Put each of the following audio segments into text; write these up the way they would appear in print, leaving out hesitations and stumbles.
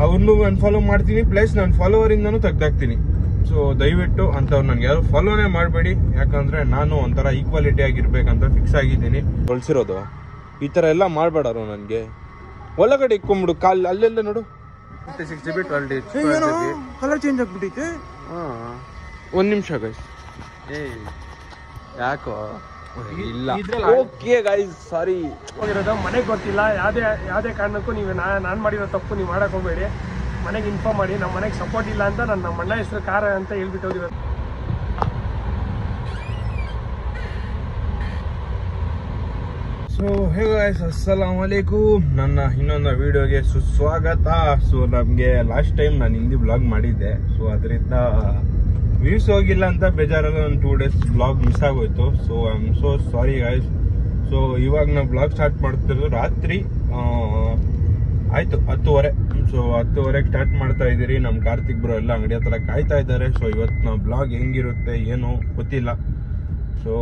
ಅವ್ರನ್ನೂ ಅನ್ಫಾಲೋ ಮಾಡ್ತೀನಿ, ಪ್ಲಸ್ ನಾನು ಫಾಲೋವರ್ ಇಂದಾನು ತೆಗ್ದಾಕ್ತೀನಿ. ಸೊ ದಯವಿಟ್ಟು ಅಂಥವ್ರು ನನ್ಗೆ ಯಾರು ಫಾಲೋನೇ ಮಾಡಬೇಡಿ, ಯಾಕಂದ್ರೆ ನಾನು ಒಂಥರ ಈಕ್ವಾಲಿಟಿ ಆಗಿರ್ಬೇಕಂತ ಫಿಕ್ಸ್ ಆಗಿದ್ದೀನಿ. ಹೊಳ್ಸಿರೋದು ಈ ತರ ಎಲ್ಲ ಮಾಡಬೇಡರು. ನನಗೆ ಒಳಗಡೆ ಇಕ್ಕೊಂಬಿಡು, ಕಾಲ್ ಅಲ್ಲೆಲ್ಲ ನೋಡು. 56 GB 12 GB ಕಲರ್ ಚೇಂಜ್ ಆಗ್ಬಿಟ್ಟೈತೆ. ಒಂದ್ ನಿಮಿಷ ಗೈಸ್. ಯಾಕೋ ಇಲ್ಲ ಓಕೆ ಗೈಸ್, ಸಾರಿ. ಹೋಗಿರೋದು ಮನೆಗೆ ಗೊತ್ತಿಲ್ಲ. ಯಾವುದೇ ಕಾರಣಕ್ಕೂ ನೀವು ನಾನು ಮಾಡಿರೋ ತಪ್ಪು ನೀವು ಮಾಡಕ್ ಹೋಗ್ಬೇಡಿ. ಮನೆಗೆ ಇನ್ಫಾರ್ಮ್ ಮಾಡಿ. ನಮ್ಮ ಮನೆಗೆ ಸಪೋರ್ಟ್ ಇಲ್ಲ ಅಂತ ನಾನು ನಮ್ಮ ಅಣ್ಣ ಹೆಸರು ಕಾರ ಅಂತ ಹೇಳ್ಬಿಟ್ಟು ಹೋಗಿರೋದು. ಸೊ ಹೇ ಗೈಸ್, ಅಸ್ಸಲಾಮು ಅಲೈಕುಮ್. ನನ್ನ ಇನ್ನೊಂದು ವಿಡಿಯೋಗೆ ಸುಸ್ವಾಗತ. ಸೊ ನಮಗೆ ಲಾಸ್ಟ್ ಟೈಮ್ ನಾನು ಹಿಂದಿ ಬ್ಲಾಗ್ ಮಾಡಿದ್ದೆ, ಸೊ ಅದರಿಂದ ವ್ಯೂಸ್ ಹೋಗಿಲ್ಲ ಅಂತ ಬೇಜಾರಲ್ಲ. ಒಂದು 2 days ಬ್ಲಾಗ್ ಮಿಸ್ ಆಗೋಯ್ತು. So I am so sorry guys. So ಇವಾಗ ನಾವು ಬ್ಲಾಗ್ ಸ್ಟಾರ್ಟ್ ಮಾಡ್ತಿರೋದು ರಾತ್ರಿ ಆಯ್ತು 10:30. ಸೊ 10:30 ಸ್ಟಾರ್ಟ್ ಮಾಡ್ತಾ ಇದ್ದೀರಿ. ನಮ್ಮ ಕಾರ್ತಿಕ್ ಬ್ರೋ ಎಲ್ಲ ಅಂಗಡಿ ಹತ್ರ ಕಾಯ್ತಾ ಇದ್ದಾರೆ. ಸೊ ಇವತ್ತು ನಾವು ಬ್ಲಾಗ್ ಹೆಂಗಿರುತ್ತೆ ಏನೋ ಗೊತ್ತಿಲ್ಲ. ಸೊ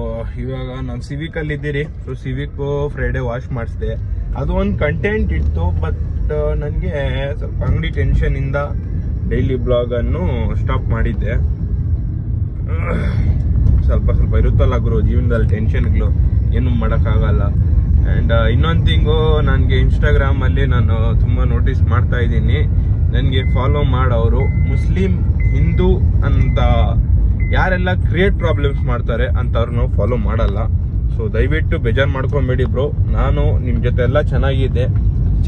ಇವಾಗ ನಾನು ಸಿವಿಕಲ್ಲಿ ಇದ್ದೀರಿ. ಸೊ ಸಿವಿಕ್ ಫ್ರೈಡೇ ವಾಶ್ ಮಾಡಿಸಿದೆ, ಅದು ಒಂದು ಕಂಟೆಂಟ್ ಇತ್ತು. ಬಟ್ ನನಗೆ ಸ್ವಲ್ಪ ಅಂಗಡಿ ಟೆನ್ಷನ್ ಇಂದ ಡೈಲಿ ಬ್ಲಾಗ್ ಅನ್ನು ಸ್ಟಾಪ್ ಮಾಡಿದ್ದೆ. ಸ್ವಲ್ಪ ಇರುತ್ತಲ್ಲ ಗುರು ಜೀವನದಲ್ಲಿ ಟೆನ್ಷನ್ಗಳು, ಏನು ಮಾಡೋಕ್ಕಾಗಲ್ಲ. ಆ್ಯಂಡ್ ಇನ್ನೊಂದು ಥಿಂಗು, ನನಗೆ ಇನ್ಸ್ಟಾಗ್ರಾಮಲ್ಲಿ ನಾನು ತುಂಬ ನೋಟಿಸ್ ಮಾಡ್ತಾ ಇದ್ದೀನಿ, ನನಗೆ ಫಾಲೋ ಮಾಡೋರು ಮುಸ್ಲಿಂ ಹಿಂದೂ ಅಂತ ಯಾರೆಲ್ಲ ಕ್ರಿಯೇಟ್ ಪ್ರಾಬ್ಲಮ್ಸ್ ಮಾಡ್ತಾರೆ ಅಂತವ್ರು ನಾವು ಫಾಲೋ ಮಾಡಲ್ಲ. ಸೊ ದಯವಿಟ್ಟು ಬೇಜಾರು ಮಾಡ್ಕೊಬೇಡಿ ಬ್ರೋ. ನಾನು ನಿಮ್ಮ ಜೊತೆ ಎಲ್ಲ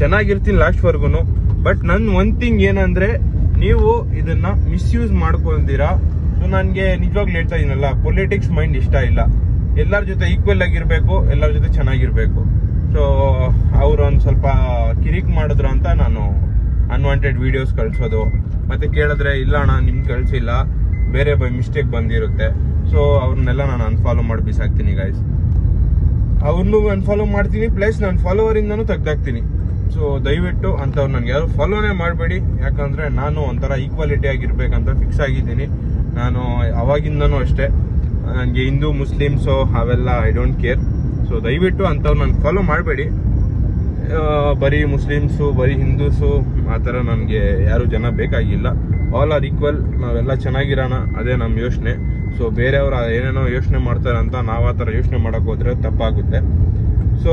ಚೆನ್ನಾಗಿರ್ತೀನಿ ಲಾಸ್ಟ್ವರೆಗೂ. ಬಟ್ ನನ್ನ ಒಂದು ಥಿಂಗ್ ಏನಂದ್ರೆ, ನೀವು ಇದನ್ನ ಮಿಸ್ಯೂಸ್ ಮಾಡ್ಕೊಂಡಿರಾ. ಸೊ ನನಗೆ ನಿಜವಾಗ್ಲೂ ಹೇಳ್ತಾ ಇದೀನಲ್ಲ, ಪೊಲಿಟಿಕ್ಸ್ ಮೈಂಡ್ ಇಷ್ಟ ಇಲ್ಲ. ಎಲ್ಲರ ಜೊತೆ ಈಕ್ವಲ್ ಆಗಿರ್ಬೇಕು, ಎಲ್ಲರ ಜೊತೆ ಚೆನ್ನಾಗಿರ್ಬೇಕು. ಸೊ ಅವ್ರು ಒಂದು ಸ್ವಲ್ಪ ಕಿರಿಕ್ ಮಾಡಿದ್ರು ಅಂತ ನಾನು ಅನ್ವಾಂಟೆಡ್ ವಿಡಿಯೋಸ್ ಕಳ್ಸೋದು, ಮತ್ತೆ ಕೇಳಿದ್ರೆ ಇಲ್ಲ ಅಣ್ಣ ನಿಮ್ಗೆ ಕಳ್ಸಿಲ್ಲ, ಬೇರೆ ಬೈ ಮಿಸ್ಟೇಕ್ ಬಂದಿರುತ್ತೆ. ಸೊ ಅವ್ರನ್ನೆಲ್ಲ ನಾನು ಅನ್ಫಾಲೋ ಮಾಡಿ ಬಿಸಾಕ್ತೀನಿ ಗೈಸ್. ಅವ್ರನ್ನೂ ಅನ್ಫಾಲೋ ಮಾಡ್ತೀನಿ, ಪ್ಲಸ್ ನಾನು ಫಾಲೋವರ್ ಇಂದಾನು ತೆಗ್ದಾಕ್ತೀನಿ. ಸೊ ದಯವಿಟ್ಟು ಅಂಥವ್ರು ನನ್ಗೆ ಯಾರು ಫಾಲೋನೇ ಮಾಡಬೇಡಿ, ಯಾಕಂದ್ರೆ ನಾನು ಒಂಥರ ಈಕ್ವಾಲಿಟಿ ಆಗಿರ್ಬೇಕಂತ ಫಿಕ್ಸ್ ಆಗಿದ್ದೀನಿ. ನಾನು ಅವಾಗಿಂದನೂ ಅಷ್ಟೇ, ನನಗೆ ಹಿಂದೂ ಮುಸ್ಲಿಮ್ಸು ಅವೆಲ್ಲ ಐ ಡೋಂಟ್ ಕೇರ್. ಸೊ ದಯವಿಟ್ಟು ಅಂಥವ್ರು ನಾನು ಫಾಲೋ ಮಾಡಬೇಡಿ. ಬರೀ ಮುಸ್ಲಿಮ್ಸು ಬರೀ ಹಿಂದೂಸು ಆ ಥರ ನನಗೆ ಯಾರು ಜನ ಬೇಕಾಗಿಲ್ಲ. ಆಲ್ ಆರ್ ಈಕ್ವಲ್, ನಾವೆಲ್ಲ ಚೆನ್ನಾಗಿರೋಣ, ಅದೇ ನಮ್ಮ ಯೋಚನೆ. ಸೊ ಬೇರೆಯವರು ಏನೇನೋ ಯೋಚನೆ ಮಾಡ್ತಾರೆ ಅಂತ ನಾವು ಆ ಥರ ಯೋಚನೆ ಮಾಡೋಕೆ ಹೋದ್ರೆ ತಪ್ಪಾಗುತ್ತೆ. ಸೊ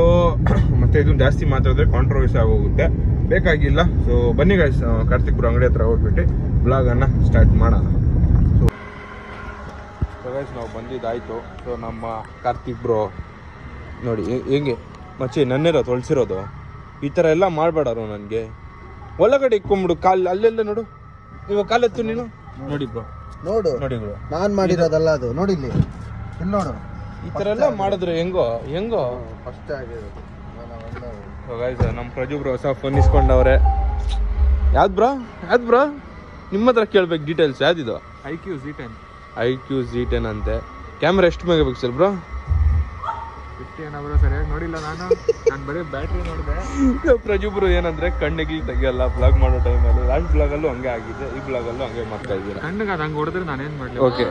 ಮತ್ತೆ ಇದು ಜಾಸ್ತಿ ಮಾತಾಡಿದ್ರೆ ಕಾಂಟ್ರವರ್ಸಿ ಆಗೋಗುತ್ತೆ, ಬೇಕಾಗಿಲ್ಲ. ಸೊ ಬನ್ನಿ ಗೈಸ್, ಕಾರ್ತಿಕ್ ಬ್ರೋ ಅಂಗಡಿ ಹತ್ರ ಹೋಗ್ಬಿಟ್ಟು ಬ್ಲಾಗನ್ನು ಸ್ಟಾರ್ಟ್ ಮಾಡೋಣ. ಸೊ ಗೈಸ್ ನಾವು ಬಂದಿದ್ದಾಯಿತು. ಸೊ ನಮ್ಮ ಕಾರ್ತಿಕ್ ಬ್ರೋ ನೋಡಿ ಹೆಂಗೆ ಮಚ್ಚಿ ನನ್ನೇರೋ ತೊಳ್ಸಿರೋದು. ಈ ಥರ ಎಲ್ಲ ಮಾಡಬೇಡರು. ನನಗೆ ಒಳಗಡೆ ಇಕ್ಕೊಂಬಿಡು, ಕಾಲ್ ಅಲ್ಲೆಲ್ಲ ನೋಡು. ನೀವು ಕಾಲೆತ್ತು ನೀನು ನೋಡಿ ಬ್ರೋ, ನೋಡಿ ಬ್ರೋ, ನಾನ್ ಮಾಡಿರೋದಲ್ಲ ಅದು. ನೋಡಿ ಇಲ್ಲಿ ನೋಡು, ಈ ತರ ಎಲ್ಲ ಮಾಡಿದ್ರೆ ಹೆಂಗೋ ಫಸ್ಟ್ ಆಗಿರೋದು. ನಮ್ಮ ಪ್ರಜು ಬ್ರೋ ಹೊಸ ಫೋನ್ ಇಸ್ಕೊಂಡವ್ರೆ. ಯಾವ್ದು ಬ್ರೋ ನಿಮ್ಮ ಹತ್ರ ಕೇಳ್ಬೇಕು ಡೀಟೇಲ್ಸ್. ಯಾವ್ದಿದು? IQ Z10 ಅಂತೆ. ಕ್ಯಾಮ್ರಾ ಎಷ್ಟು ಮೆಗಾ ಪಿಕ್ಸೆಲ್ ಬ್ರೋ? 50 ಸರಿಯಾಗಿ ನೋಡಿಲ್ಲ ನಾನು ಬರೀ ಬ್ಯಾಟ್ರಿ ನೋಡಿದೆ. ಪ್ರಜು ಬ್ರೋ ಏನಂದ್ರೆ ಕಣ್ಣಿಗೆ ತೆಗಿಯಲ್ಲ ಬ್ಲಾಗ್ ಮಾಡೋ ಟೈಮಲ್ಲಿ. ಲಾಸ್ಟ್ ಬ್ಲಾಗಲ್ಲೂ ಹಂಗೆ ಆಗಿದೆ, ಈ ಬ್ಲಾಗಲ್ಲೂ ಹಂಗೆ ಮಾಡ್ತಾ ಇದ್ದೀರಾ. ಕಣ್ಣಿಗೆ ಅದು ಹಂಗೆ ಹೊಡೆದ್ರೆ ನಾನೇನ್ ಮಾಡ್ಲಿ. ಓಕೆ,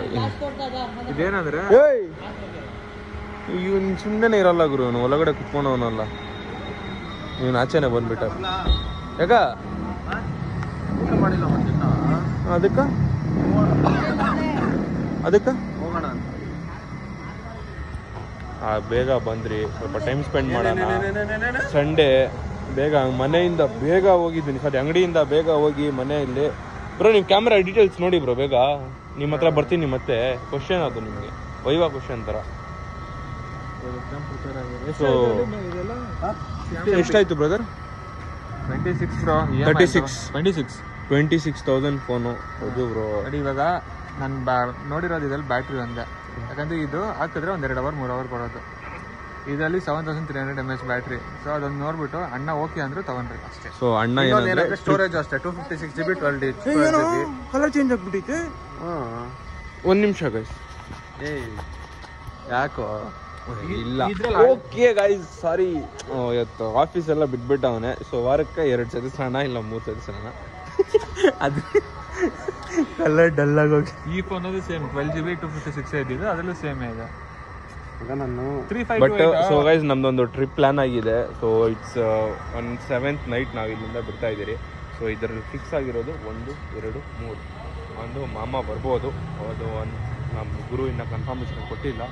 ಇದೇನಂದ್ರೆ ಇವ್ನು ಸುಮ್ಮನೆ ಇರಲ್ಲ ಗುರು, ಇವನು ಒಳಗಡೆ ಕುತ್ಕೊಂಡವನಲ್ಲ, ಇವನು ಆಚೆನೆ ಬಂದ್ಬಿಟ್ಟ. ಯಾಕ ಮಾಡಿಲ್ಲ ಅದಕ್ಕ ಹೋಗೋಣ ಅಂತ. ಬೇಗ ಬಂದ್ರಿ, ಸ್ವಲ್ಪ ಟೈಮ್ ಸ್ಪೆಂಡ್ ಮಾಡೋಣ. ಸಂಡೇ ಬೇಗ ಮನೆಯಿಂದ ಬೇಗ ಹೋಗಿದ್ದೀನಿ, ಅಂಗಡಿಯಿಂದ ಬೇಗ ಹೋಗಿ ಮನೆಯಲ್ಲಿ. ಬ್ರೋ ನಿಮ್ಮ ಕ್ಯಾಮ್ರಾ ಡೀಟೇಲ್ಸ್ ನೋಡಿ ಬ್ರೋ, ಬೇಗ ನಿಮ್ಮ ಹತ್ರ ಬರ್ತೀನಿ. ಮತ್ತೆ ಕ್ವಶನ್ ಅದು ನಿಮಗೆ ವೈವಾ ಕ್ವಶನ್ ಥರ. ಸೊ ಎಷ್ಟಾಯ್ತು ಬ್ರದರ್? 26 ಬ್ರೋ. 26,000 ಫೋನು ಅದು ಬ್ರೋ. ಇವಾಗ ನಾನು ನೋಡಿರೋದು ಇದ್ರಲ್ಲಿ ಬ್ಯಾಟ್ರಿ ಒಂದೇ, ಯಾಕಂದ್ರೆ ಇದು ಹಾಕಿದ್ರೆ ಒಂದು 2 hour 3 hour ಕೊಡೋದು. ಇದರಲ್ಲಿ 7300 mAh ಬ್ಯಾಟ್ರಿ. ಸೊ ಅದೊಂದು ನೋಡ್ಬಿಟ್ಟು ಅಣ್ಣ ಓಕೆ ಅಂದ್ರೆ ತಗೊಂಡ್ರಿ ಅಷ್ಟೇ. ಸೊ ಅಣ್ಣ ಏನಂದ್ರೆ ಸ್ಟೋರೇಜ್ ಅಷ್ಟೇ 256 GB 12 GB. ಕಲರ್ ಚೇಂಜ್ ಆಗ್ಬಿಟ್ಟೈತೆ. ಒಂದ್ ನಿಮಿಷ ಗೈಸ್. ಯಾಕೋ ಇಲ್ಲ ಓಕೆ ಗೈಸ್, ಸಾರಿ. ಇವತ್ತು ಆಫೀಸ್ ಎಲ್ಲ ಬಿಟ್ಬಿಟ್ಟವನೆ. ಸೊ ವಾರಕ್ಕೆ 2 ಸತಿ ಸ್ನಾನ, ಇಲ್ಲ 3 ಸತಿ ಸ್ನಾನ. ಅದು ಕಲರ್ ಡಲ್ ಆಗೋಗಿ. ಈ ಫೋನ್ ಅದು ಸೇಮ್ 12 GB 256 ಇದ್ದಿದ್ದು, ಅದರಲ್ಲೂ ಸೇಮ್ ಇದೆ. ಬಟ್ ಸೊ ಗೈಸ್ ನಮ್ದೊಂದು ಟ್ರಿಪ್ ಪ್ಲಾನ್ ಆಗಿದೆ. So it's on 7th night ನಾವು ಇಲ್ಲಿಂದ ಬಿಡ್ತಾ ಇದ್ದೀರಿ. ಸೊ ಇದರಲ್ಲಿ ಫಿಕ್ಸ್ ಆಗಿರೋದು 1, 2, 3 ಒಂದು ಮಾಮ ಬರ್ಬೋದು. ಅದು ಒಂದು ನಮ್ಮ ಗುರು ಇನ್ನೂ ಕನ್ಫರ್ಮೇಷನ್ ಕೊಟ್ಟಿಲ್ಲ,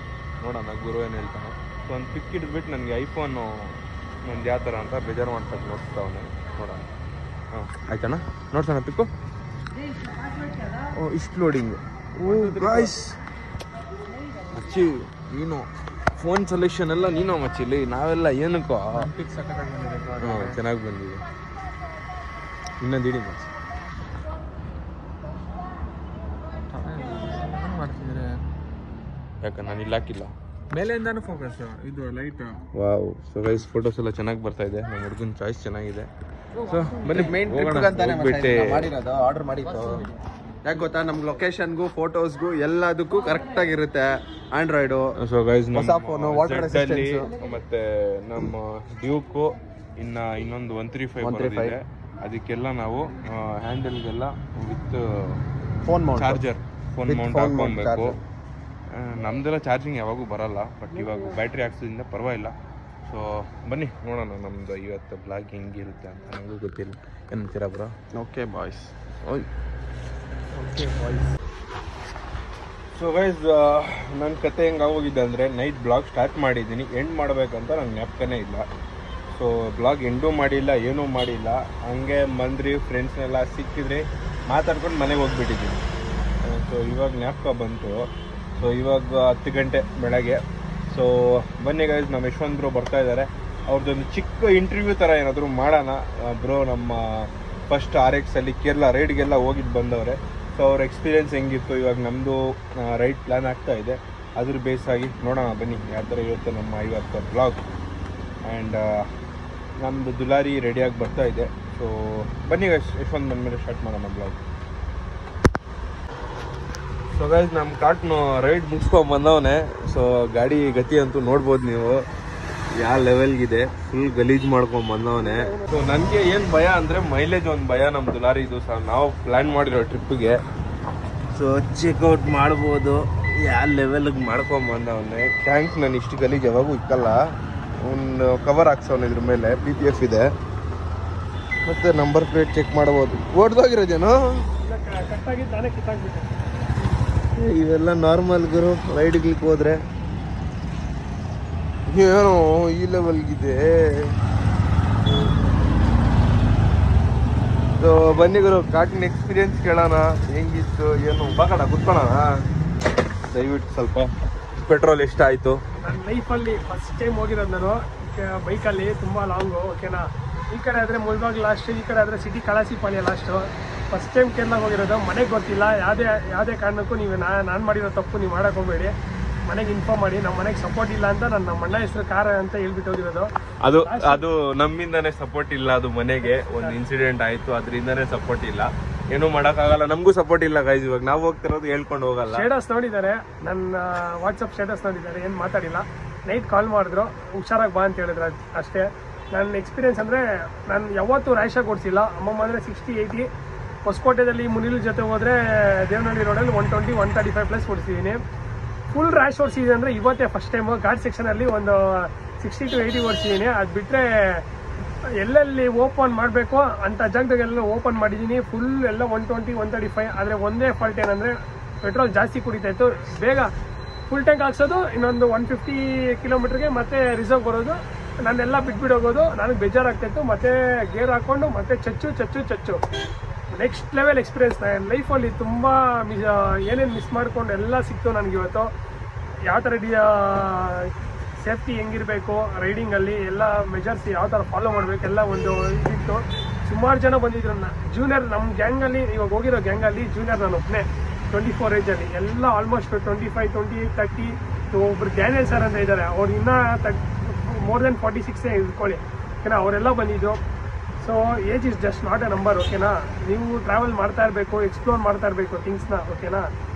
ನೋಡೋಣ ಗುರು ಏನು ಹೇಳ್ತಾನೆ. ಸೊ ಒಂದು ಪಿಕ್ ಹಿಡಿದ್ಬಿಟ್ಟು ನನಗೆ ಐಫೋನು ನಂದು ಯಾವ ಥರ ಅಂತ ಬೇಜಾರು ಮಾಡ್ಸಕ್ಕೆ ನೋಡ್ತಾವನೆ, ನೋಡೋಣ. ಹಾಂ ಆಯ್ತಣ್ಣ, ನೋಡ್ಸೋಣ ಪಿಕ್ಕು. ಓ ಇಷ್ಟು ಲೋಡಿಂಗು. ಓ ಗಾಯ್ಸ್ ಮಚ್ಚಿ ನೀನು ಫೋನ್ ಸೆಲೆಕ್ಷನ್ ಎಲ್ಲ ನೀನು ಮಚ್ಚಿಲಿ, ನಾವೆಲ್ಲ ಏನಕ್ಕೋ. ಚೆನ್ನಾಗಿ ಬಂದಿದೆ. ಇನ್ನೊಂದು ಇಡಿ ಮಚ್ಚಿ ಮಾಡ್ತಿದ್ರೆ ಯಾಕೆ ನಾನು ಇಲ್ಲಿ ಹಾಕಿಲ್ಲ, ಮೇಲೆಯಿಂದಾನು ಫೋಕಸ್ ಇದು light. Wow. So guys photos ಎಲ್ಲ ಚೆನ್ನಾಗಿ ಬರ್ತಾ ಇದೆ, ನಮ್ಮ ಹುಡುಗನ ಚಾಯ್ಸ್ ಚೆನ್ನಾಗಿದೆ. ಸೊ ಬನ್ನಿ ಮೇನ್ ಮಾಡಿರೋದು ಆರ್ಡರ್ ಮಾಡಿತ್ತು. ಯಾಕೆ ಗೊತ್ತಾ, ನಮ್ಗೆ ಲೊಕೇಶನ್ಗೂ ಫೋಟೋಸ್ಗೂ ಎಲ್ಲದಕ್ಕೂ ಕರೆಕ್ಟ್ ಆಗಿರುತ್ತೆ ಆಂಡ್ರಾಯ್ಡು. ಸೊ ಗೈಸ್ ಹೊಸ ಫೋನು, ವಾಟರ್ ರೆಸಿಸ್ಟೆನ್ಸ್, ಮತ್ತೆ ನಮ್ಮ ಡ್ಯೂಕು ಇನ್ನೊಂದು 135 ಇದೆ. ಅದಕ್ಕೆಲ್ಲ ನಾವು ಹ್ಯಾಂಡಲ್ಗೆಲ್ಲ with phone mount charger, phone mount ಹಾಕೊಬೇಕು. ನಮ್ದೆಲ್ಲ ಚಾರ್ಜಿಂಗ್ ಯಾವಾಗೂ ಬರಲ್ಲ, ಬಟ್ ಇವಾಗ ಬ್ಯಾಟ್ರಿ ಹಾಕ್ಸೋದ್ರಿಂದ ಪರವಾಗಿಲ್ಲ. ಸೊ ಬನ್ನಿ ನೋಡೋಣ ನಮ್ದು ಇವತ್ತು ಬ್ಲಾಗ್ ಹೆಂಗಿರುತ್ತೆ ಅಂತ. ನನಗೂ ಗೊತ್ತಿಲ್ಲ, ಏನಂತೀರಾ bro? Okay boys. So guys ನನ್ನ ಕತೆ ಹೆಂಗೆ ಆಗೋಗಿದೆ ಅಂದರೆ, ನೈಟ್ ಬ್ಲಾಗ್ ಸ್ಟಾರ್ಟ್ ಮಾಡಿದ್ದೀನಿ, ಎಂಡ್ ಮಾಡಬೇಕಂತ ನಂಗೆ ಜ್ಞಾಪಕನೇ ಇಲ್ಲ. ಸೊ ಬ್ಲಾಗ್ ಎಂಡೂ ಮಾಡಿಲ್ಲ, ಏನೂ ಮಾಡಿಲ್ಲ, ಹಂಗೆ ಬಂದ್ರಿ ಫ್ರೆಂಡ್ಸ್ನೆಲ್ಲ ಸಿಕ್ಕಿದ್ರಿ, ಮಾತಾಡ್ಕೊಂಡು ಮನೆಗೆ ಹೋಗ್ಬಿಟ್ಟಿದ್ದೀನಿ. ಸೊ ಇವಾಗ ಜ್ಞಾಪಕ ಬಂತು. ಸೊ ಇವಾಗ 10 ಗಂಟೆ ಬೆಳಗ್ಗೆ. ಸೊ ಬನ್ನಿ ಗೈಸ್, ನಮ್ಮ ಯಶವಂತ್ ಬ್ರೋ ಬರ್ತಾ ಇದ್ದಾರೆ. ಅವ್ರದ್ದೊಂದು ಚಿಕ್ಕ ಇಂಟರ್ವ್ಯೂ ಥರ ಏನಾದರೂ ಮಾಡೋಣ. ಬ್ರೋ ನಮ್ಮ ಫಸ್ಟ್ RX ಅಲ್ಲಿ ಕೇರಳ ರೈಡ್ಗೆಲ್ಲ ಹೋಗಿದ್ದು ಬಂದವ್ರೆ. ಸೊ ಅವ್ರ ಎಕ್ಸ್ಪೀರಿಯೆನ್ಸ್ ಹೆಂಗಿತ್ತು, ಇವಾಗ ನಮ್ಮದು ರೈಡ್ ಪ್ಲ್ಯಾನ್ ಆಗ್ತಾ ಇದೆ, ಅದ್ರ ಬೇಸಾಗಿ ನೋಡೋಣ ಬನ್ನಿ ಯಾವ ಥರ ಇರುತ್ತೆ ನಮ್ಮ ಇವತ್ತು ಬ್ಲಾಗ್. ಆ್ಯಂಡ್ ನಮ್ಮದು ದುಲಾರಿ ರೆಡಿಯಾಗಿ ಬರ್ತಾ ಇದೆ. ಸೊ ಬನ್ನಿ ಗೈಸ್, ಯಶವಂತ್ ಬಂದಮೇಲೆ ಸ್ಟಾರ್ಟ್ ಮಾಡೋಣ ಬ್ಲಾಗ್. ಸೊ ಗೈಸ್ ನಮ್ಮ ಕಾಟ್ನು ರೈಡ್ ಮುಗಿಸ್ಕೊಂಡು ಬಂದವನೆ. ಸೊ ಗಾಡಿ ಗತಿ ಅಂತೂ ನೋಡ್ಬೋದು ನೀವು ಯಾವ ಲೆವೆಲ್ಗಿದೆ, ಫುಲ್ ಗಲೀಜ್ ಮಾಡ್ಕೊಂಡು ಬಂದವನೆ. ಸೊ ನನಗೆ ಏನು ಭಯ ಅಂದರೆ ಮೈಲೇಜ್ ಒಂದು ಭಯ ನಮ್ಮ ದುಲಾರಿದು. ಸಹ ನಾವು ಪ್ಲ್ಯಾನ್ ಮಾಡಿರೋ ಟ್ರಿಪ್ಪಿಗೆ. ಸೊ ಚೆಕ್ಔಟ್ ಮಾಡ್ಬೋದು, ಯಾವ ಲೆವೆಲ್ಗೆ ಮಾಡ್ಕೊಂಡು ಬಂದವನೆ. ಟ್ಯಾಂಕ್ಸ್ ನಾನು ಇಷ್ಟು ಗಲೀಜ್ ಯಾವಾಗೂ ಇಕ್ಕಲ್ಲ. ಒಂದು ಕವರ್ ಹಾಕ್ಸವನು ಇದ್ರ ಮೇಲೆ, PPF ಇದೆ, ಮತ್ತು ನಂಬರ್ ಪ್ಲೇಟ್ ಚೆಕ್ ಮಾಡ್ಬೋದು. ಓಡ್ದೋಗಿರೋದೇನೋ ಕಟ್ಟಾಗಿದ್ದು ನಾನೇ ಕಿತ್ತಾಕ್ಬಿಟ್ಟೆ. ಇವೆಲ್ಲ ನಾರ್ಮಲ್ ಗುರು, ರೈಡ್ಗಳಿಗೆ ಹೋದ್ರೆ ಏನೋ ಈ ಲೆವೆಲ್ಗಿದೆ. ಸೊ ಬನ್ನಿ ಗುರು, ಕಾಟಿನ ಎಕ್ಸ್ಪೀರಿಯನ್ಸ್ ಕೇಳೋಣ, ಹೆಂಗಿತ್ತು ಏನು. ಬಾಕಡ ಕುತ್ಕೊಳ್ಳೋಣ ದಯವಿಟ್ಟು. ಸ್ವಲ್ಪ ಪೆಟ್ರೋಲ್ ಎಷ್ಟಾಯಿತು? ನನ್ನ ಲೈಫಲ್ಲಿ ಫಸ್ಟ್ ಟೈಮ್ ಹೋಗಿರೋದು ನಾನು ಬೈಕಲ್ಲಿ, ತುಂಬ ಲಾಂಗು. ಓಕೆನಾ, ಈ ಕಡೆ ಆದರೆ ಮುಳ್ಬಾಗ್ ಲಾಸ್ಟು, ಈ ಕಡೆ ಆದರೆ ಸಿಟಿ ಕಳಸಿಪಾಳ್ಯ ಲಾಸ್ಟು. ಫಸ್ಟ್ ಟೈಮ್ ಕೇರಳಕ್ಕೆ ಹೋಗಿರೋದು. ಮನೆಗೆ ಗೊತ್ತಿಲ್ಲ, ಯಾವುದೇ ಕಾರಣಕ್ಕೂ ನೀವು ನಾನು ಮಾಡಿರೋ ತಪ್ಪು ನೀವು ಮಾಡೋಕೆ ಹೋಗಬೇಡಿ. ಮನೆಗೆ ಇನ್ಫಾರ್ಮ್ ಮಾಡಿ. ನಮ್ಮ ಮನೆಗೆ ಸಪೋರ್ಟ್ ಇಲ್ಲ ಅಂತ ನಮ್ಮ ಅಣ್ಣ ಹೆಸರು ಕಾರ ಅಂತ ಹೇಳ್ಬಿಟ್ಟು ಹೋಗಿರೋದು. ಅದು ನಮ್ಮಿಂದಾನೇ ಸಪೋರ್ಟ್ ಇಲ್ಲ. ಅದು ಮನೆಗೆ ಒಂದು ಇನ್ಸಿಡೆಂಟ್ ಆಯಿತು, ಅದರಿಂದನೇ ಸಪೋರ್ಟ್ ಇಲ್ಲ. ಏನೂ ಮಾಡೋಕ್ಕಾಗಲ್ಲ, ನಮಗೂ ಸಪೋರ್ಟ್ ಇಲ್ಲ ಗೈಸ್. ಇವಾಗ ನಾವು ಹೋಗ್ತಿರೋದು ಹೇಳ್ಕೊಂಡು ಹೋಗಲ್ಲ. ಸ್ಟೇಟಸ್ ನೋಡಿದ್ದಾರೆ, ನನ್ನ ವಾಟ್ಸಪ್ ಸ್ಟೇಟಸ್ ನೋಡಿದ್ದಾರೆ, ಏನು ಮಾತಾಡಿಲ್ಲ. ನೈಟ್ ಕಾಲ್ ಮಾಡಿದ್ರು, ಹುಷಾರಾಗಿ ಬಾ ಅಂತ ಹೇಳಿದ್ರು, ಅಷ್ಟೇ. ನನ್ನ ಎಕ್ಸ್ಪೀರಿಯನ್ಸ್ ಅಂದರೆ, ನಾನು ಯಾವತ್ತೂ ರ್ಯಾಶಾಗಿ ಓಡಿಸಿಲ್ಲ. ಅಮ್ಮಮ್ಮ ಅಂದರೆ 60-80. ಹೊಸಕೋಟೆದಲ್ಲಿ ಮುನಿಲ್ ಜೊತೆ ಹೋದರೆ ದೇವನಹಳ್ಳಿ ರೋಡಲ್ಲಿ 120, 135+ ಓಡಿಸಿದ್ದೀನಿ. ಫುಲ್ ರ್ಯಾಶ್ ಓಡಿಸಿದ್ದೀನಿ ಅಂದರೆ ಇವತ್ತೇ ಫಸ್ಟ್ ಟೈಮು. ಘಾಟ್ ಸೆಕ್ಷನಲ್ಲಿ ಒಂದು 60 to 80 ಓಡಿಸಿದ್ದೀನಿ. ಅದು ಬಿಟ್ಟರೆ ಎಲ್ಲೆಲ್ಲಿ ಓಪನ್ ಮಾಡಬೇಕು ಅಂಥ ಜಾಗದಾಗೆಲ್ಲ ಓಪನ್ ಮಾಡಿದ್ದೀನಿ. ಫುಲ್ ಎಲ್ಲ 120, 135. ಆದರೆ ಒಂದೇ ಫಾಲ್ಟ್ ಏನಂದರೆ ಪೆಟ್ರೋಲ್ ಜಾಸ್ತಿ ಕುಡಿತಾಯಿತ್ತು. ಬೇಗ ಫುಲ್ ಟ್ಯಾಂಕ್ ಹಾಕ್ಸೋದು, ಇನ್ನೊಂದು 150 ಕಿಲೋಮೀಟ್ರಿಗೆ ಮತ್ತೆ ರಿಸರ್ವ್ ಬರೋದು, ನಾನೆಲ್ಲ ಬಿಟ್ಬಿಡೋಗೋದು. ನನಗೆ ಬೇಜಾರಾಗ್ತಾಯಿತ್ತು. ಮತ್ತೆ ಗೇರ್ ಹಾಕ್ಕೊಂಡು ಮತ್ತೆ ಚಚ್ಚು ನೆಕ್ಸ್ಟ್ ಲೆವೆಲ್ ಎಕ್ಸ್ಪೀರಿಯನ್ಸ್. ನನ್ನ ಲೈಫಲ್ಲಿ ತುಂಬ ಏನೇನು ಮಿಸ್ ಮಾಡ್ಕೊಂಡು ಎಲ್ಲ ಸಿಕ್ತು ನನಗಿವತ್ತು. ಯಾವ ಥರ ಸೇಫ್ಟಿ ಹೆಂಗಿರಬೇಕು ರೈಡಿಂಗಲ್ಲಿ, ಎಲ್ಲ ಮೆಜರ್ಸ್ ಯಾವ ಥರ ಫಾಲೋ ಮಾಡಬೇಕು ಎಲ್ಲ ಒಂದು ಇದಿತ್ತು. ಸುಮಾರು ಜನ ಬಂದಿದ್ರು. ಜೂನಿಯರ್ ನಮ್ಮ ಗ್ಯಾಂಗಲ್ಲಿ, ಇವಾಗ ಹೋಗಿರೋ ಗ್ಯಾಂಗಲ್ಲಿ ಜೂನಿಯರ್ ನಾನು ಒಬ್ಬನೇ 24 ಏಜಲ್ಲಿ. ಎಲ್ಲ ಆಲ್ಮೋಸ್ಟ್ 25, 20, 30. ಒಬ್ರು ಡ್ಯಾನಿಯಲ್ ಸರ್ ಅಂತ ಇದ್ದಾರೆ, ಅವ್ರು ಇನ್ನೂ more than 46 ಇಟ್ಕೊಳ್ಳಿ. ಓಕೆನಾ, ಅವರೆಲ್ಲ ಬಂದಿದ್ದು. So age is just not A number. ಓಕೆನಾ, ನೀವು ಟ್ರಾವೆಲ್ ಮಾಡ್ತಾ ಇರಬೇಕು, ಎಕ್ಸ್ಪ್ಲೋರ್ ಮಾಡ್ತಾ ಇರಬೇಕು ಥಿಂಗ್ಸ್ನ. ಓಕೆನಾ,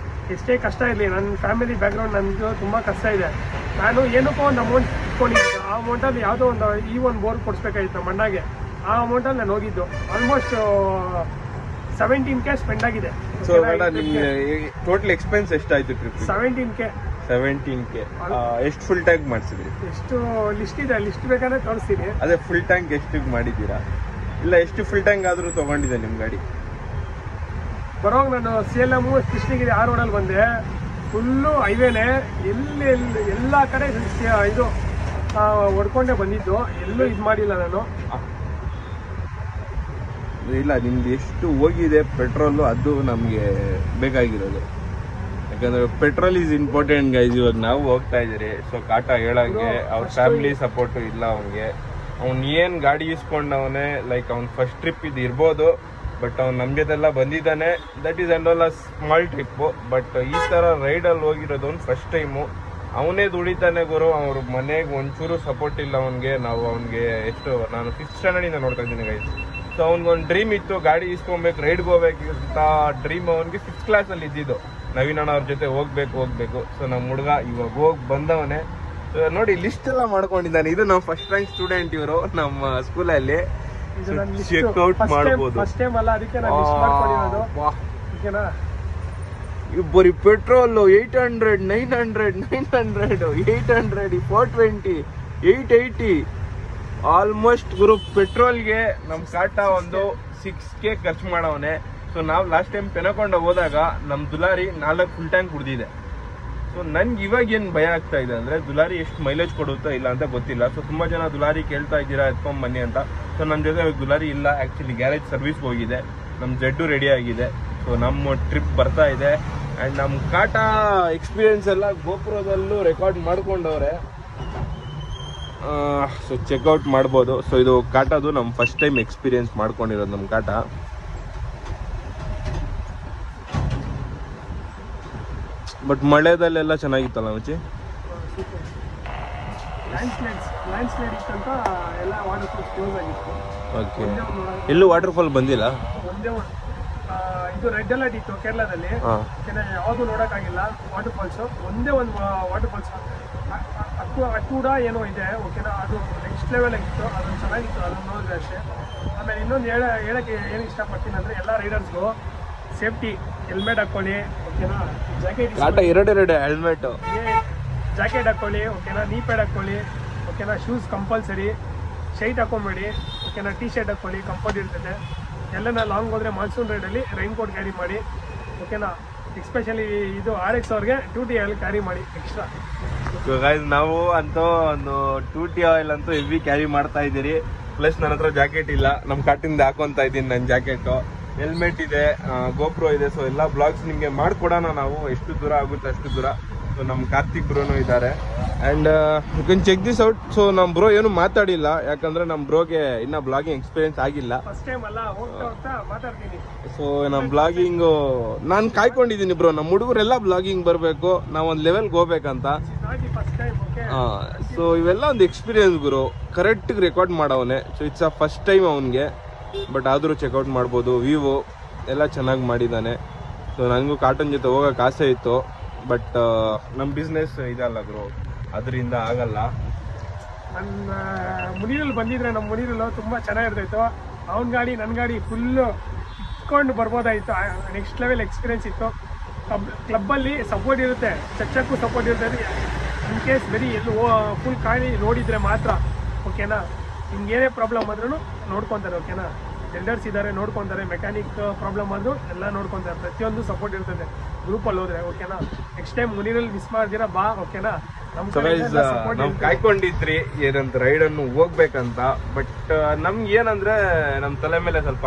ಎಷ್ಟೇ ಕಷ್ಟ ಇರಲಿ, ನನ್ನ ಫ್ಯಾಮಿಲಿ ಬ್ಯಾಕ್ಗ್ರೌಂಡ್ ನನಗೂ ತುಂಬ ಕಷ್ಟ ಇದೆ. ನಾನು ಏನಕ್ಕೋ ಒಂದು ಅಮೌಂಟ್ ಇಟ್ಕೊಂಡಿದ್ದೆ. ಆ ಅಮೌಂಟಲ್ಲಿ ಯಾವುದೋ ಒಂದು ಬೋರ್ ಕೊಡಿಸ್ಬೇಕಾಗಿತ್ತು ನಮ್ಮ ಅಣ್ಣಗೆ. ಆ ಅಮೌಂಟಲ್ಲಿ ನಾನು ಹೋಗಿದ್ದು. ಆಲ್ಮೋಸ್ಟ್ 17K ಸ್ಪೆಂಡ್ ಆಗಿದೆ. ಸೊ ನಿಮ್ಗೆ ಟೋಟಲ್ ಎಕ್ಸ್ಪೆನ್ಸ್ ಎಷ್ಟಾಯ್ತು ಟ್ರಿಪ್? 17K. ಎಷ್ಟು ಫುಲ್ ಟ್ಯಾಂಕ್ ಮಾಡಿಸಿದ್ರಿ? ಎಷ್ಟು ಲಿಸ್ಟ್ ಇದೆ, ಲಿಸ್ಟ್ ಬೇಕಾದ್ರೆ ತೋರಿಸ್ತೀನಿ. ಅದೇ ಫುಲ್ ಟ್ಯಾಂಕ್ ಎಷ್ಟು ಮಾಡಿದ್ದೀರಾ? ಇಲ್ಲ ಎಷ್ಟು ಫುಲ್ ಟ್ಯಾಂಕ್ ಆದ್ರೂ ತಗೊಂಡಿದೆ ನಿಮ್ ಗಾಡಿ? ಬರೋವಾಗ ನಾನು ಸೇಲಂ ಕೃಷ್ಣಗಿರಿ ಆ ರೋಡಲ್ಲಿ ಬಂದೆ, ಫುಲ್ಲು ಹೈವೇನೆ, ಎಲ್ಲಿ ಎಲ್ಲ ಕಡೆ ಇದು ಹೊಡ್ಕೊಂಡೆ ಬಂದಿದ್ದು, ಎಲ್ಲೂ ಇದು ಮಾಡಿಲ್ಲ ನಾನು. ಇಲ್ಲ ನಿಮ್ದು ಎಷ್ಟು ಹೋಗಿದೆ ಪೆಟ್ರೋಲು, ಅದು ನಮ್ಗೆ ಬೇಕಾಗಿರೋದು. ಯಾಕಂದ್ರೆ ಪೆಟ್ರೋಲ್ ಈಸ್ ಇಂಪಾರ್ಟೆಂಟ್ ಗೈಸ್. ಇವಾಗ ನಾವು ಹೋಗ್ತಾ ಇದೀರಿ, ಸೊ ಕಾಟ ಹೇಳಂಗೆ ಅವ್ರ ಫ್ಯಾಮಿಲಿ ಸಪೋರ್ಟ್ ಇಲ್ಲ ಅವನಿಗೆ. ಅವ್ನ್ ಏನ್ ಗಾಡಿ ಇಸ್ಕೊಂಡವನೇ, ಲೈಕ್ ಅವ್ನ್ ಫಸ್ಟ್ ಟ್ರಿಪ್ ಇದು ಇರ್ಬೋದು, ಬಟ್ ಅವ್ನು ನಮ್ ಜೊತೆಲ್ಲ ಬಂದಿದ್ದಾನೆ. That is and all a small trip. But ಈ ತರ ರೈಡಲ್ಲಿ ಹೋಗಿರೋದು ಅವ್ನು ಫಸ್ಟ್ ಟೈಮು. ಅವನೇ ದುಡಿತಾನೆ ಗುರು. ಅವ್ರ ಮನೆಗೆ ಒಂಚೂರು ಸಪೋರ್ಟ್ ಇಲ್ಲ ಅವನಿಗೆ. ನಾವು ಅವ್ನಿಗೆ ನಾನು 5th ಸ್ಟ್ಯಾಂಡರ್ಡ್ ಇಂದ ನೋಡ್ತಾ ಇದ್ದೀನಿ ಗೈಸ್. ಸೊ ಅವ್ನಿಗೊಂದು ಡ್ರೀಮ್ ಇತ್ತು, ಗಾಡಿ ಇಸ್ಕೊಬೇಕು, ರೈಡ್ಗೆ ಹೋಗ್ಬೇಕು ಅಂತ ಡ್ರೀಮ್. ಅವನಿಗೆ 5th ಕ್ಲಾಸಲ್ಲಿ ಇದ್ದಿದ್ದು, ನವೀನ್ ಅಣ್ಣ ಅವ್ರ ಜೊತೆ ಹೋಗ್ಬೇಕು. ಸೊ ನಮ್ಮ ಹುಡುಗ ಇವಾಗ ಹೋಗಿ ಬಂದವನೇ. ನೋಡಿ ಲಿಸ್ಟ್ ಎಲ್ಲ ಮಾಡ್ಕೊಂಡಿದ್ದಾನೆ. ಇದು ನಮ್ಮ ಫಸ್ಟ್ ರ್ಯಾಂಕ್ ಸ್ಟೂಡೆಂಟ್ ಇವರು ನಮ್ಮ ಸ್ಕೂಲಲ್ಲಿ. ಚೆಕ್ಔಟ್ ಮಾಡ್ಬೋದು. ಬರೀ ಪೆಟ್ರೋಲ್ 800, 900, 900, 800, 420, 880 ಆಲ್ಮೋಸ್ಟ್ ಗುರು. ಪೆಟ್ರೋಲ್ಗೆ ನಮ್ ಕಾಟ ಒಂದು 6K ಖರ್ಚು ಮಾಡವನೆ. ಸೊ ನಾವು ಲಾಸ್ಟ್ ಟೈಮ್ ಪೆನಕೊಂಡ ಹೋದಾಗ ನಮ್ ದುಲಾರಿ 4 ಫುಲ್ ಟ್ಯಾಂಕ್ ಕುಡ್ದಿದೆ. ಸೊ ನನ್ಗೆ ಇವಾಗ ಏನ್ ಭಯ ಆಗ್ತಾ ಇದೆ ಅಂದ್ರೆ ದುಲಾರಿ ಎಷ್ಟು ಮೈಲೇಜ್ ಕೊಡುತ್ತಾ ಇಲ್ಲ ಅಂತ ಗೊತ್ತಿಲ್ಲ. ಸೊ ತುಂಬಾ ಜನ ದುಲಾರಿ ಕೇಳ್ತಾ ಇದ್ದೀರಾ ಎತ್ಕೊಂಡ್ ಬನ್ನಿ ಅಂತ. ಸೊ ನನ್ನ ಜೊತೆ ದುಲಾರಿ ಇಲ್ಲ, ಆಕ್ಚುಲಿ ಗ್ಯಾರೇಜ್ ಸರ್ವಿಸ್ಗೆ ಹೋಗಿದೆ. ನಮ್ ಜೆಡ್ಡು ರೆಡಿ ಆಗಿದೆ. ಸೊ ನಮ್ಮ ಟ್ರಿಪ್ ಬರ್ತಾ ಇದೆ. ಅಂಡ್ ನಮ್ ಕಾಟ ಎಕ್ಸ್ಪೀರಿಯನ್ಸ್ ಎಲ್ಲ ಗೋಪುರದಲ್ಲೂ ರೆಕಾರ್ಡ್ ಮಾಡ್ಕೊಂಡವ್ರೆ. ಸೊ ಚೆಕ್ಔಟ್ ಮಾಡ್ಬೋದು. ಸೊ ಇದು ಕಾಟದು ನಮ್ ಫಸ್ಟ್ ಟೈಮ್ ಎಕ್ಸ್ಪೀರಿಯನ್ಸ್ ಮಾಡ್ಕೊಂಡಿರೋದು ನಮ್ ಕಾಟ. ಬಟ್ ಮಳೆದಲ್ಲೆಲ್ಲ ಚೆನ್ನಾಗಿತ್ತಲ್ಲ ಮಚ್ಚಿ? ಓಕೆ, ಎಲ್ಲೂ ವಾಟರ್ ಫಾಲ್ ಬಂದಿಲ್ಲ? ಇದು ರೆಡ್ ಅಲರ್ಟ್ ಇತ್ತು ಕೇರಳದಲ್ಲಿ, ಯಾವುದು ನೋಡೋಕ್ಕಾಗಿಲ್ಲ ವಾಟರ್ ಫಾಲ್ಸ್. ಒಂದೇ ಒಂದು ವಾಟರ್ ಫಾಲ್ಸ್ ಅಕ್ಕೂಡ ಏನೋ ಇದೆ, ಓಕೆನಾ, ಅದು ನೆಕ್ಸ್ಟ್ ಲೆವೆಲ್ ಆಗಿತ್ತು, ಅದು ಚೆನ್ನಾಗಿತ್ತು, ಅದನ್ನು ನೋಡಿದ್ರೆ ಅಷ್ಟೇ. ಆಮೇಲೆ ಇನ್ನೊಂದು ಹೇಳಕ್ಕೆ ಏನು ಇಷ್ಟಪಡ್ತೀನಿ ಅಂದರೆ ಎಲ್ಲ ರೈಡರ್ಸ್ಗೂ ಸೇಫ್ಟಿ ಹೆಲ್ಮೆಟ್ ಹಾಕ್ಕೊಳ್ಳಿ, ಓಕೆನಾ, ಎರಡು ಹೆಲ್ಮೆಟ್ ಜಾಕೆಟ್ ಹಾಕ್ಕೊಳ್ಳಿ, ಓಕೆನಾ, ನೀ ಪ್ಯಾಡ್ ಹಾಕ್ಕೊಳ್ಳಿ, ಓಕೆನಾ, ಶೂಸ್ ಕಂಪಲ್ಸರಿ, ಶೈಟ್ ಹಾಕೊಂಬೇಡಿ, ಓಕೆನಾ, ಟೀ ಶರ್ಟ್ ಹಾಕ್ಕೊಳ್ಳಿ, ಕಂಫರ್ಟ್ ಇರ್ತದೆ. ಎಲ್ಲನ ಲಾಂಗ್ ಹೋದರೆ ಮಾನ್ಸೂನ್ ರೈಡಲ್ಲಿ ರೈನ್ ಕೋಟ್ ಕ್ಯಾರಿ ಮಾಡಿ, ಓಕೆನಾ. ಎಸ್ಪೆಷಲಿ ಇದು RX ಅವ್ರಿಗೆ 2T ಆಯಿಲ್ ಕ್ಯಾರಿ ಮಾಡಿ ಎಕ್ಸ್ಟ್ರಾ. ನಾವು ಅಂತೂ ಒಂದು 2T ಆಯಿಲ್ ಅಂತೂ ಹೆವಿ ಕ್ಯಾರಿ ಮಾಡ್ತಾ ಇದ್ದೀರಿ. ಪ್ಲಸ್ ನನ್ನ ಹತ್ರ ಜಾಕೆಟ್ ಇಲ್ಲ, ನಮ್ಮ ಕಾಟಿಂದ ಹಾಕೊಂತ ಇದ್ದೀನಿ ನನ್ನ ಜಾಕೆಟು. ಹೆಲ್ಮೆಟ್ ಇದೆ, ಗೋಪ್ರೋ ಇದೆ. ಸೊ ಎಲ್ಲ ಬ್ಲಾಗ್ಸ್ ನಿಮಗೆ ಮಾಡ್ಕೊಡೋಣ ನಾವು, ಎಷ್ಟು ದೂರ ಆಗುತ್ತೆ ಅಷ್ಟು ದೂರ. ಸೊ ನಮ್ಮ ಕಾರ್ತಿಕ್ ಬ್ರೋನು ಇದ್ದಾರೆ. And you can check this out. So ನಮ್ಮ ಬ್ರೋ ಏನು ಮಾತಾಡಿಲ್ಲ, ಯಾಕಂದ್ರೆ ನಮ್ಮ ಬ್ರೋಗೆ ಇನ್ನ ಬ್ಲಾಗಿಂಗ್ ಎಕ್ಸ್ಪೀರಿಯನ್ಸ್ ಆಗಿಲ್ಲ. ಸೊ ನಮ್ಮ ಬ್ಲಾಗಿಂಗು ನಾನು ಕಾಯ್ಕೊಂಡಿದ್ದೀನಿ ಬ್ರೋ. ನಮ್ಮ ಹುಡುಗರೆಲ್ಲ ಬ್ಲಾಗಿಂಗ್ ಬರಬೇಕು, ನಾವೊಂದು ಲೆವೆಲ್ಗೆ ಹೋಗ್ಬೇಕಂತ. ಸೊ ಇವೆಲ್ಲ ಒಂದು ಎಕ್ಸ್ಪೀರಿಯನ್ಸ್ ಗುರು. ಕರೆಕ್ಟ್ ರೆಕಾರ್ಡ್ ಮಾಡವನೆ. So it's a first time ಅವನಿಗೆ, ಬಟ್ ಆದರೂ ಚೆಕ್ಔಟ್ ಮಾಡ್ಬೋದು. ವಿವೋ ಎಲ್ಲ ಚೆನ್ನಾಗಿ ಮಾಡಿದ್ದಾನೆ. ಸೊ ನನಗೂ ಕಾಟನ್ ಜೊತೆ ಹೋಗೋಕೆ ಆಸೆ ಇತ್ತು, ಬಟ್ ನಮ್ಮ ಬಿಸ್ನೆಸ್ ಇದಲ್ಲ ಗುರು, ಅದರಿಂದ ಆಗಲ್ಲ. ನನ್ನ ಮುನೀರಲ್ಲಿ ಬಂದಿದ್ರೆ, ನಮ್ಮ ಮುನೀರಲ್ಲೂ ತುಂಬ ಚೆನ್ನಾಗಿರ್ತಾಯಿತ್ತು. ಅವನ ಗಾಡಿ ನನ್ನ ಗಾಡಿ ಫುಲ್ಲು ಇಟ್ಕೊಂಡು ಬರ್ಬೋದಾಯಿತು. ನೆಕ್ಸ್ಟ್ ಲೆವೆಲ್ ಎಕ್ಸ್ಪೀರಿಯನ್ಸ್ ಇತ್ತು. ಕ್ಲಬ್ಬಲ್ಲಿ ಸಪೋರ್ಟ್ ಇರುತ್ತೆ, ಚಚ್ಚಕ್ಕೂ ಸಪೋರ್ಟ್ ಇರುತ್ತೆ. ಇನ್ ಕೇಸ್ ಬರೀ ಎಲ್ಲೂ ಫುಲ್ ಗಾಡಿ ನೋಡಿದರೆ ಮಾತ್ರ, ಓಕೆನಾ. ನಿಮ್ಗೇನೇ ಪ್ರಾಬ್ಲಮ್ ಆದ್ರೂ ನೋಡ್ಕೊತಾರೆ, ಓಕೆನಾ. ವೆಲ್ಡರ್ಸ್ ಇದ್ದಾರೆ, ನೋಡ್ಕೊತಾರೆ. ಮೆಕ್ಯಾನಿಕ್ ಪ್ರಾಬ್ಲಮ್ ಆದರೂ ಎಲ್ಲ ನೋಡ್ಕೊತಾರೆ. ಪ್ರತಿಯೊಂದು ಸಪೋರ್ಟ್ ಇರ್ತದೆ ಗ್ರೂಪಲ್ಲಿ ಹೋದ್ರೆ, ಓಕೆನಾ. ನೆಕ್ಸ್ಟ್ ಟೈಮ್ ಮುನೀರಲ್ಲಿ ಮಿಸ್ ಮಾಡ್ದಿರಾ ಬಾ, ಓಕೆನಾ. ನಾವು ಕಾಯ್ಕೊಂಡಿದ್ರಿ ಏನಂತ ರೈಡ್ ಅನ್ನು ಹೋಗ್ಬೇಕಂತ. ಬಟ್ ನಮ್ಗೆ ಏನಂದ್ರೆ ನಮ್ಮ ತಲೆ ಮೇಲೆ ಸ್ವಲ್ಪ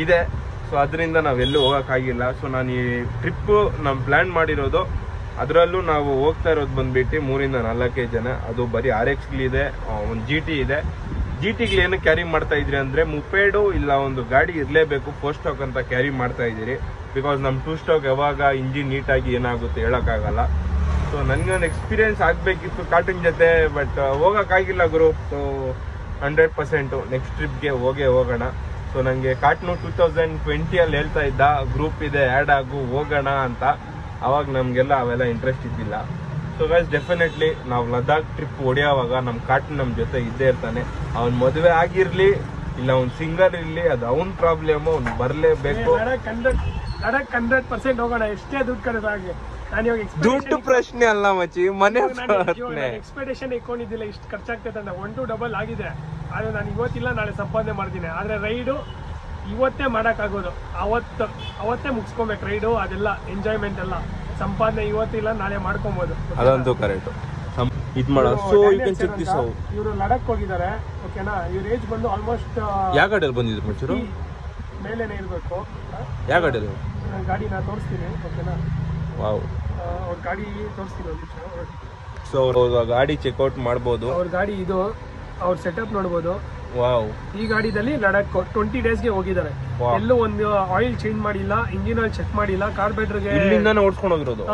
ಇದೆ. ಸೊ ಅದರಿಂದ ನಾವೆಲ್ಲೂ ಹೋಗೋಕ್ಕಾಗಿಲ್ಲ. ಸೊ ನಾನು ಈ ಟ್ರಿಪ್ ನಾವು ಪ್ಲ್ಯಾನ್ ಮಾಡಿರೋದು, ಅದರಲ್ಲೂ ನಾವು ಹೋಗ್ತಾ ಇರೋದು ಬಂದ್ಬಿಟ್ಟು 3 ಇಂದ 4 ಜನ. ಅದು ಬರೀ RXಗಳಿದೆ, ಒಂದು GT ಇದೆ. GTಗಳು ಏನು ಕ್ಯಾರಿ ಮಾಡ್ತಾ ಇದ್ರಿ ಅಂದರೆ ಮುಪೇಡು ಇಲ್ಲ ಒಂದು ಗಾಡಿ ಇರಲೇಬೇಕು. 4 ಸ್ಟಾಕ್ ಅಂತ ಕ್ಯಾರಿ ಮಾಡ್ತಾ ಇದ್ದೀರಿ. ಬಿಕಾಸ್ ನಮ್ಮ 2 ಸ್ಟಾಕ್ ಯಾವಾಗ ಇಂಜಿನ್ ನೀಟಾಗಿ ಏನಾಗುತ್ತೆ ಹೇಳೋಕ್ಕಾಗಲ್ಲ. ಸೊ ನನಗೊಂದು ಎಕ್ಸ್ಪೀರಿಯನ್ಸ್ ಆಗಬೇಕಿತ್ತು ಕಾಟಿನ ಜೊತೆ, ಬಟ್ ಹೋಗೋಕ್ಕಾಗಿಲ್ಲ ಗುರು. ಸೊ 100% ನೆಕ್ಸ್ಟ್ ಟ್ರಿಪ್ಗೆ ಹೋಗೋಣ. ಸೊ ನನಗೆ ಕಾಟ್ನು 2020ಅಲ್ಲಿ ಹೇಳ್ತಾ ಇದ್ದ, ಗ್ರೂಪ್ ಇದೆ ಆ್ಯಡ್ ಆಗು ಹೋಗೋಣ ಅಂತ. ಅವಾಗ ನಮಗೆಲ್ಲ ಅವೆಲ್ಲ ಇಂಟ್ರೆಸ್ಟ್ ಇದ್ದಿಲ್ಲ. ಸೊ ಗೈಸ್ ಡೆಫಿನೆಟ್ಲಿ ನಾವು ಲದಾಖ್ ಟ್ರಿಪ್ ಹೊಡೆಯೋವಾಗ ನಮ್ಮ ಕಾಟನ್ ನಮ್ಮ ಜೊತೆ ಇದ್ದೇ ಇರ್ತಾನೆ. ಅವ್ನ ಮದುವೆ ಆಗಿರಲಿ ಇಲ್ಲ ಅವ್ನು ಸಿಂಗಲ್ ಇರಲಿ, ಅದು ಅವನ ಪ್ರಾಬ್ಲಮ್, ಅವ್ನು ಬರಲೇಬೇಕು. ಲಡಾಖ್ 100% ಹೋಗೋಣ, ಎಷ್ಟೇ ದುಡ್ಡು ಕರೆದ ಹಾಗೆ. ದುಡ್ಡು ಪ್ರಶ್ನೆ ಅಲ್ಲ ಮಚ್ಚಿ, ಮನೆ ಎಕ್ಸ್ಪೆಕ್ಟೇಷನ್ ಇಟ್ಕೊಂಡಿದ್ದಿಲ್ಲ ಇಷ್ಟು ಖರ್ಚಾಗ್ತೈತೆ ಅಂತ. 1 to 2 ಆಗಿದೆ. ಆದರೆ ನಾನು ಇವತ್ತಿಲ್ಲ ನಾಳೆ ಸಂಪಾದನೆ ಮಾಡ್ತೀನಿ. ಆದರೆ ರೈಡು ಇವತ್ತೇ ಮಾಡೋಕ್ಕಾಗೋದು, ಅವತ್ತೇ ಮುಗಿಸ್ಕೊಬೇಕು ರೈಡು, ಅದೆಲ್ಲ ಎಂಜಾಯ್ಮೆಂಟ್ ಎಲ್ಲ. ಸಂಪಾದನೆ ಇವತ್ತಿಲ್ಲ ನಾಳೆ ಮಾಡ್ಕೊಬೋದು. ಅದಂತೂ ಕರೆಕ್ಟ್. ಇದು ಮಾಡೋ so you can check this out. ಇವರು ಲಡಕ್ ಹೋಗಿದ್ದಾರೆ, ಓಕೆನಾ. ಇವ್ರ ಏಜ್ ಬಂದು ಆಲ್ಮೋಸ್ಟ್ ಯಾವ ಗಾಡಿಯಲ್ಲಿ ಬಂದಿದ್ರು ಮಚ್ಚರು? ಮೇಲೇನೆ ಇರಬೇಕು. ಯಾವ ಗಾಡಿಯಲ್ಲಿ? ಗಾಡಿ ನಾನು ತೋರಿಸ್ತೀನಿ, ಓಕೆನಾ. ವಾವ್, ಅವ್ರ ಗಾಡಿ ತೋರಿಸ್ತೀನಿ ಒಂದು ನಿಮಿಷ. ಸೊ ಅವ್ರ ಗಾಡಿ ಚೆಕ್ಔಟ್ ಮಾಡ್ಬೋದು. ಅವ್ರ ಗಾಡಿ ಇದು, ಅವ್ರ ಸೆಟಪ್ ನೋಡ್ಬೋದು. ವಾವ್, ಈ ಗಾಡಿದಲ್ಲಿ ಲಡಕ್ 20 ಡೇಸ್ಗೆ ಹೋಗಿದ್ದಾರೆ. ಎಲ್ಲೂ ಒಂದು ಆಯಿಲ್ ಚೇಂಜ್ ಮಾಡಿಲ್ಲ, ಇಂಜಿನ್ ಆಯಿಲ್ ಚೆಕ್ ಮಾಡಿಲ್ಲ, ಕಾರ್ಬೊರೇಟರ್ಗೆ ಇಲ್ಲಿಂದಾನೆ ಓಡಿಸ್ಕೊಂಡು ಹೋಗಿರೋದು.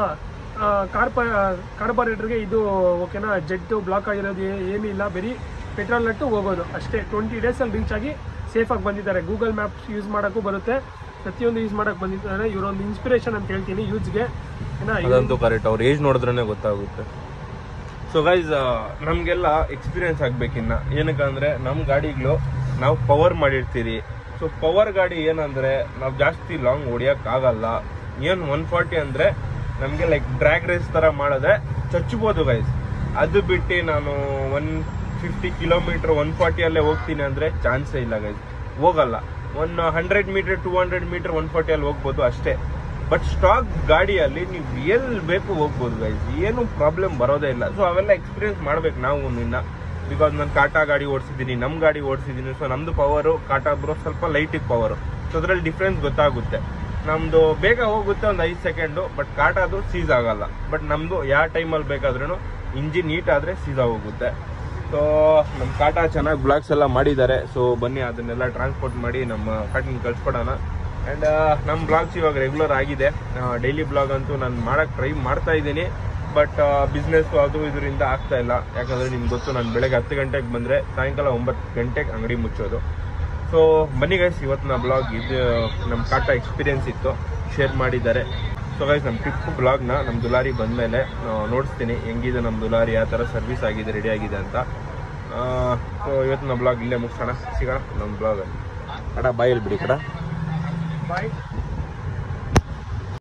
ಕಾರ್ಬೊರೇಟರ್ಗೆ ಇದು ಓಕೆನಾ, ಜೆಟ್ ಬ್ಲಾಕ್ ಆಗಿರೋದು ಏನಿಲ್ಲ, ಬರೀ ಪೆಟ್ರೋಲ್ ನಟ್ಟು ಹೋಗೋದು ಅಷ್ಟೇ. 20 ಡೇಸಲ್ಲಿ ರೀಚ್ ಆಗಿ ಸೇಫಾಗಿ ಬಂದಿದ್ದಾರೆ. ಗೂಗಲ್ ಮ್ಯಾಪ್ಸ್ ಯೂಸ್ ಮಾಡೋಕ್ಕೂ ಬರುತ್ತೆ, ಪ್ರತಿಯೊಂದು ಯೂಸ್ ಮಾಡಕ್ಕೆ ಬಂದಿದ್ದಾರೆ. ಇವರೊಂದು ಇನ್ಸ್ಪಿರೇಷನ್ ಅಂತ ಹೇಳ್ತೀನಿ ಯೂಸ್ಗೆ. ಅದಂತೂ ಕರೆಕ್ಟ್, ಅವ್ರ ಏಜ್ ನೋಡಿದ್ರೇ ಗೊತ್ತಾಗುತ್ತೆ. ಸೊ ಗೈಸ್, ನಮಗೆಲ್ಲ ಎಕ್ಸ್ಪೀರಿಯನ್ಸ್ ಆಗ್ಬೇಕಿನ್ನ. ಏನಕ್ಕಂದ್ರೆ ನಮ್ಮ ಗಾಡಿಗಳು ನಾವು ಪವರ್ ಮಾಡಿರ್ತೀರಿ. ಸೊ ಪವರ್ ಗಾಡಿ ಏನಂದ್ರೆ ನಾವು ಜಾಸ್ತಿ ಲಾಂಗ್ ಹೊಡಿಯೋಕ್ಕಾಗಲ್ಲ. ಏನು 140 ಅಂದರೆ ನಮಗೆ ಲೈಕ್ ಡ್ರ್ಯಾಗ್ ರೇಸ್ ಥರ ಮಾಡಿದ್ರೆ ಚಚ್ಚಬೋದು ಗೈಸ್. ಅದು ಬಿಟ್ಟು ನಾನು 150 ಕಿಲೋಮೀಟರ್ 140 ಹೋಗ್ತೀನಿ ಅಂದರೆ ಚಾನ್ಸೇ ಇಲ್ಲ ಗೈಸ್, ಹೋಗಲ್ಲ. 100 ಮೀಟರ್ 200 ಮೀಟರ್ 140 ಹೋಗ್ಬೋದು ಅಷ್ಟೇ. ಬಟ್ ಸ್ಟಾಕ್ ಗಾಡಿಯಲ್ಲಿ ನೀವು ಎಲ್ಲಿ ಬೇಕು ಹೋಗ್ಬೋದು ಗೈಸ್, ಏನು ಪ್ರಾಬ್ಲಮ್ ಬರೋದೇ ಇಲ್ಲ. ಸೊ ಅವೆಲ್ಲ ಎಕ್ಸ್ಪೀರಿಯನ್ಸ್ ಮಾಡ್ಬೇಕು ನಾವು ಇನ್ನ. ಬಿಕಾಸ್ ನಾನು ಕಾಟಾ ಗಾಡಿ ಓಡಿಸಿದ್ದೀನಿ, ನಮ್ಮ ಗಾಡಿ ಓಡಿಸಿದ್ದೀನಿ. ಸೊ ನಮ್ಮದು ಪವರು, ಕಾಟಾ ಬ್ರೋ ಸ್ವಲ್ಪ ಲೈಟಿಗೆ ಪವರು. ಸೊ ಅದರಲ್ಲಿ ಡಿಫ್ರೆನ್ಸ್ ಗೊತ್ತಾಗುತ್ತೆ. ನಮ್ಮದು ಬೇಗ ಹೋಗುತ್ತೆ ಒಂದು 5 ಸೆಕೆಂಡು, ಬಟ್ ಕಾಟಾದು ಸೀಸ್ ಆಗಲ್ಲ. ಬಟ್ ನಮ್ಮದು ಯಾವ ಟೈಮಲ್ಲಿ ಬೇಕಾದ್ರೂ ಇಂಜಿನ್ ಹೀಟ್ ಆದರೆ ಸೀಸಾ ಹೋಗುತ್ತೆ. ಸೊ ನಮ್ಮ ಕಾಟಾ ಚೆನ್ನಾಗಿ ಬ್ಲಾಗ್ಸ್ ಎಲ್ಲ ಮಾಡಿದ್ದಾರೆ. ಸೊ ಬನ್ನಿ ಅದನ್ನೆಲ್ಲ ಟ್ರಾನ್ಸ್ಪೋರ್ಟ್ ಮಾಡಿ ನಮ್ಮ ಕಾಟಿನ ಕಳ್ಸ್ಕೊಡೋಣ. ಆ್ಯಂಡ್ ನಮ್ಮ ಬ್ಲಾಗ್ಸ್ ಇವಾಗ ರೆಗ್ಯುಲರ್ ಆಗಿದೆ. ಡೈಲಿ ಬ್ಲಾಗ್ ಅಂತೂ ನಾನು ಮಾಡೋಕ್ಕೆ ಟ್ರೈ ಮಾಡ್ತಾ ಇದ್ದೀನಿ. ಬಟ್ ಬಿಸ್ನೆಸ್ ಅದು ಇದರಿಂದ ಆಗ್ತಾ ಇಲ್ಲ. ಯಾಕಂದರೆ ನಿಮ್ಗೆ ಗೊತ್ತು, ನಾನು ಬೆಳಗ್ಗೆ 10 ಗಂಟೆಗೆ ಬಂದರೆ ಸಾಯಂಕಾಲ 9 ಗಂಟೆಗೆ ಅಂಗಡಿ ಮುಚ್ಚೋದು. ಸೊ ಬನ್ನಿ ಗೈಸ್, ಇವತ್ತಿನ ಬ್ಲಾಗ್ ಇದು ನಮ್ಮ ಕಾಟಾ ಎಕ್ಸ್ಪೀರಿಯನ್ಸ್ ಇತ್ತು, ಶೇರ್ ಮಾಡಿದ್ದಾರೆ. ಸೊ ಗೈಸ್, ನಮ್ಮ ಟ್ರಿಪ್ ಬ್ಲಾಗ್ನ ನಮ್ಮ ದುಲಾರಿ ಬಂದಮೇಲೆ ನೋಡಿಸ್ತೀನಿ ಹೆಂಗಿದೆ ನಮ್ಮ ದುಲಾರಿ, ಯಾವ ಥರ ಸರ್ವಿಸ್ ಆಗಿದೆ, ರೆಡಿ ಆಗಿದೆ ಅಂತ. ಸೊ ಇವತ್ತಿನ ಬ್ಲಾಗ್ ಇಲ್ಲೇ ಮುಗಿಸೋಣ, ಸಿಗೋಣ ನಮ್ಮ ಬ್ಲಾಗಲ್ಲಿ. ಕಡ ಬಾಯಲ್ಲಿ ಬಿಡಿ ಕಡ. ಬಾಯ್.